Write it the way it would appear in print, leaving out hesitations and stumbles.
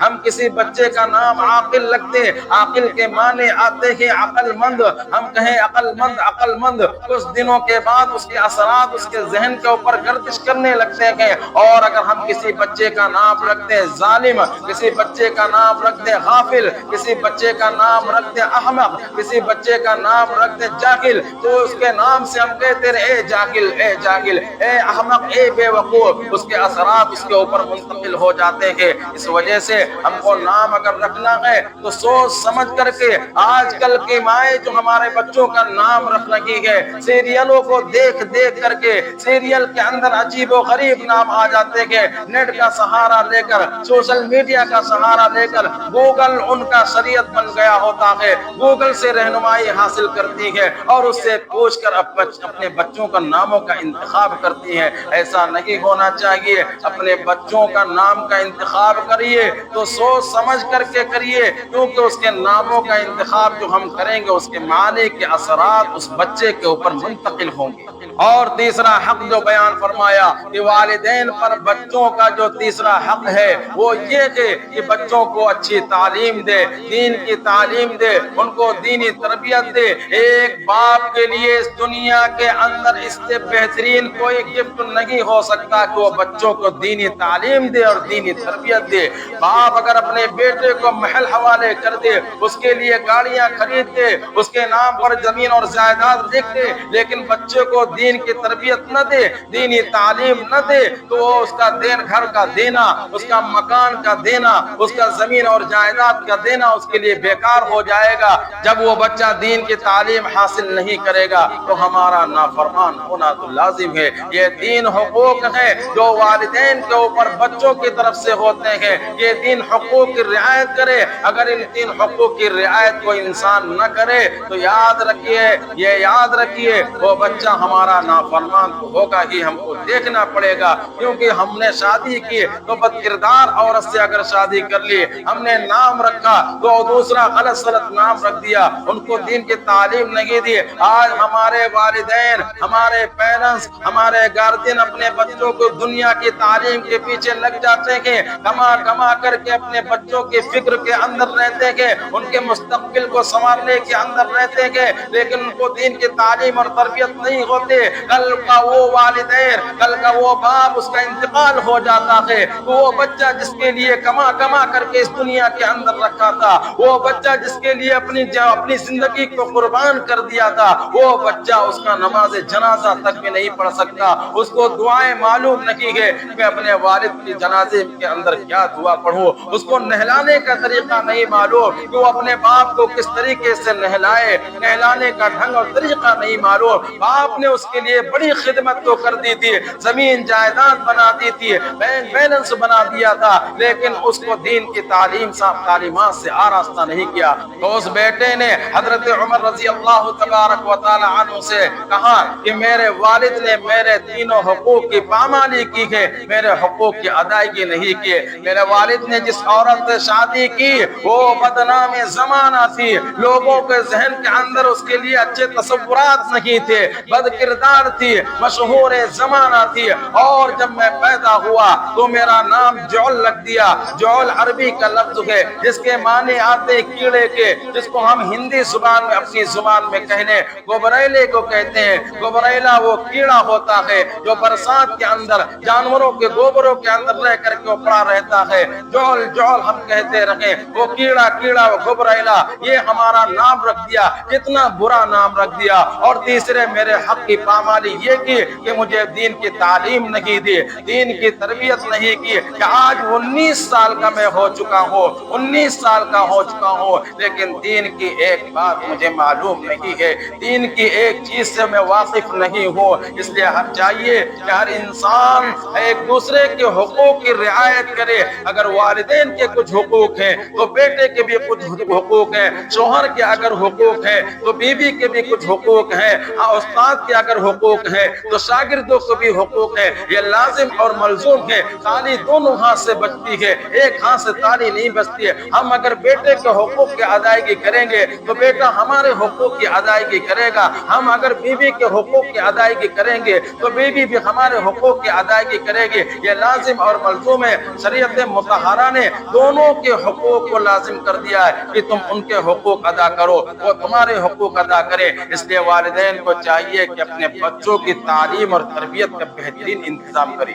ہم کسی بچے کا نام عاقل رکھتے، عاقل کے معنی آتے ہیں عقل مند، ہم کہیں عقل مند عقل مند، کچھ دنوں کے بعد اس کے اثرات اس کے ذہن کے اوپر گردش کرنے لگتے ہیں۔ اور اگر ہم کسی بچے کا نام رکھتے ہیں ظالم، کسی بچے کا نام رکھتے ہیں غافل، کسی بچے کا نام رکھتے ہیں احمق، کسی بچے کا نام رکھتے ہیں جاہل، تو اس کے نام سے ہم کہتے رہے اے جاہل اے جاہل اے احمق اے بے وقوف، اس کے اثرات اس کے اوپر منتقل ہو جاتے ہیں۔ اس وجہ سے ہم کو نام اگر رکھنا ہے تو سوچ سمجھ کر کے، آج کل کی مائیں جو ہمارے بچوں کا نام رکھ رہی ہے سیریلوں کو دیکھ دیکھ کر کے، سیریل کے اندر عجیب و غریب نام آ جاتے ہیں، نیٹ کا سہارا لے کر، سوشل میڈیا کا سہارا لے کر، گوگل ان کا شریعت بن گیا ہوتا ہے، گوگل سے رہنمائی حاصل کرتی ہے اور اس سے پوچھ کر اپنے بچوں کا ناموں کا انتخاب کرتی ہے۔ ایسا نہیں ہونا چاہیے، اپنے بچوں کا نام کا انتخاب کریے تو سوچ سمجھ کر کے کریے، کیونکہ اس کے ناموں کا انتخاب جو ہم کریں گے اس کے معنی کے اثرات اس بچے کے اوپر منتقل ہوں گے۔ اور تیسرا حق جو بیان فرمایا کہ والدین پر بچوں کا جو تیسرا حق ہے وہ یہ ہے کہ بچوں کو اچھی تعلیم دے، دین کی تعلیم دے، ان کو دینی تربیت دے۔ ایک باپ کے لیے اس دنیا کے اندر اس سے بہترین کوئی گفٹ نہیں ہو سکتا کہ وہ بچوں کو دینی تعلیم دے اور دینی تربیت دے۔ باپ اگر اپنے بیٹے کو محل حوالے کر دے، اس کے لیے گاڑیاں خرید دے، اس کے نام پر زمین اور جائیداد لکھ دے، لیکن بچے کو دین کی تربیت نہ دے، دینی تعلیم نہ دے، تو وہ اس کا گھر کا دینا، اس کا مکان کا دینا، اس کا زمین اور جائیداد کا دینا اس کے لیے بیکار ہو جائے گا۔ جب وہ بچہ دین کی تعلیم حاصل نہیں کرے گا تو ہمارا نافرمان ہونا تو لازم ہے۔ یہ تین حقوق ہیں جو والدین کے اوپر بچوں کی طرف سے ہوتے ہیں، یہ تین حقوق کی رعایت کرے۔ اگر ان تین حقوق کی رعایت کو انسان نہ کرے تو یاد رکھیے، یہ یاد رکھیے وہ بچہ ہمارا نافرمان تو ہوگا ہی، ہم کو دیکھنا پڑے گا، کیونکہ ہم نے شادی کی تو بد کردار عورت سے اگر شادی کر لی، ہم نے نام رکھا تو دوسرا غلط نام رکھ دیا، ان کو دین کی تعلیم نہیں دی۔ آج ہمارے والدین، ہمارے پیرنٹس، ہمارے گارجین اپنے بچوں کو دنیا کی تعلیم کے پیچھے لگ جاتے ہیں، کما کر کے اپنے بچوں کی فکر کے اندر رہتے ہیں، ان کے مستقبل کو سنوارنے کے اندر رہتے ہیں، لیکن ان کو دین کی تعلیم اور تربیت نہیں ہوتے۔ کل کا وہ والدین، کل کا وہ باپ، اس کا انتقال ہو جاتا ہے، وہ بچہ جس کے لیے کما کر کے اس دنیا کے اندر رکھا تھا، وہ بچہ جس کے لیے اپنی زندگی کو قربان کر دیا تھا، وہ بچہ اس کا نماز جنازہ تک بھی نہیں پڑھ سکتا، اس کو دعائیں معلوم نہیں ہے کہ میں اپنے والد کی جنازے کے اندر کیا دعا پڑھوں، اس کو نہلانے کا طریقہ نہیں معلوم کہ وہ اپنے باپ کو کس طریقے سے نہلائے، نہلانے کا ڈھنگ اور طریقہ نہیں معلوم۔ باپ نے اس کے لیے بڑی خدمت تو کر دی تھی، زمین جائیداد بنا دی تھی، بینک بیلنس بنا دیا تھا، لیکن اس کو دین کی تعلیمات سے آراستہ نہیں کیا۔ تو اس بیٹے نے حضرت عمر رضی اللہ تبارک و تعالی عنہ سے کہا کہ میرے والد نے میرے تینوں حقوق کی پامالی کی ہے، میرے حقوق کی ادائیگی نہیں کی۔ میرے والد نے جس عورت سے شادی کی وہ بدنام زمانہ تھی، لوگوں کے ذہن کے اندر اس کے لیے اچھے تصورات نہیں تھے، بد کردار تھی، مشہور زمانہ تھی، اور جب میں پیدا ہوا تو میرا نام جعل لگ دیا۔ جعل عربی کا لفظ ہے جس کے معنی آتے کیڑے کے، جس کو ہم ہندی زبان میں اپنی زبان میں کہنے گوبریلے کو کہتے ہیں۔ گوبریلا وہ کیڑا ہوتا ہے جو برسات کے اندر جانوروں کے گوبروں کے اندر رہ کر کے پڑا رہتا ہے۔ جعل جعل ہم کہتے رہے، وہ کیڑا وہ گوبریلا، یہ ہمارا نام رکھ دیا، کتنا برا نام رکھ دیا۔ اور تیسرے میرے حق کی پامالی یہ کی کہ مجھے دین کی تعلیم نہیں دی، دین کی تربیت نہیں کی، کہ آج 19 سال کا میں ہو چکا ہوں، 19 سال کا ہو چکا ہوں، لیکن دین کی ایک بات مجھے معلوم نہیں ہے، دین کی ایک چیز سے میں واقف نہیں ہوں۔ اس لیے چاہیے کہ ہر انسان ایک دوسرے کے حقوق کی رعایت کرے۔ اگر والدین کے کچھ حقوق ہیں تو بیٹے کے بھی کچھ حقوق ہیں، شوہر کے اگر حقوق ہیں تو بیوی کے بھی کچھ حقوق ہیں، استاد کے اگر حقوق ہیں تو شاگردوں کو بھی حقوق ہے۔ یہ لازم اور ملزوم ہے، تالی دونوں ہاتھ سے بچتی ہے، ایک ہاتھ سے تالی نہیں بچتی ہے۔ ہم اگر بیٹے کے حقوق کی ادائیگی کریں گے تو بیٹا ہمارے حقوق کی ادائیگی کرے گا، ہم اگر بیوی کے حقوق کی ادائیگی کریں گے تو بیوی بھی ہمارے حقوق کی ادائیگی کرے گی۔ یہ لازم اور ملزوم ہے۔ شریعت مطہرہ نے دونوں کے حقوق کو لازم کر دیا ہے کہ تم ان کے حقوق ادا کرو، وہ تمہارے حقوق ادا کرے۔ اس لیے والدین کو چاہیے کہ اپنے بچوں کی تعلیم اور تربیت کا بہترین انتظام کریں۔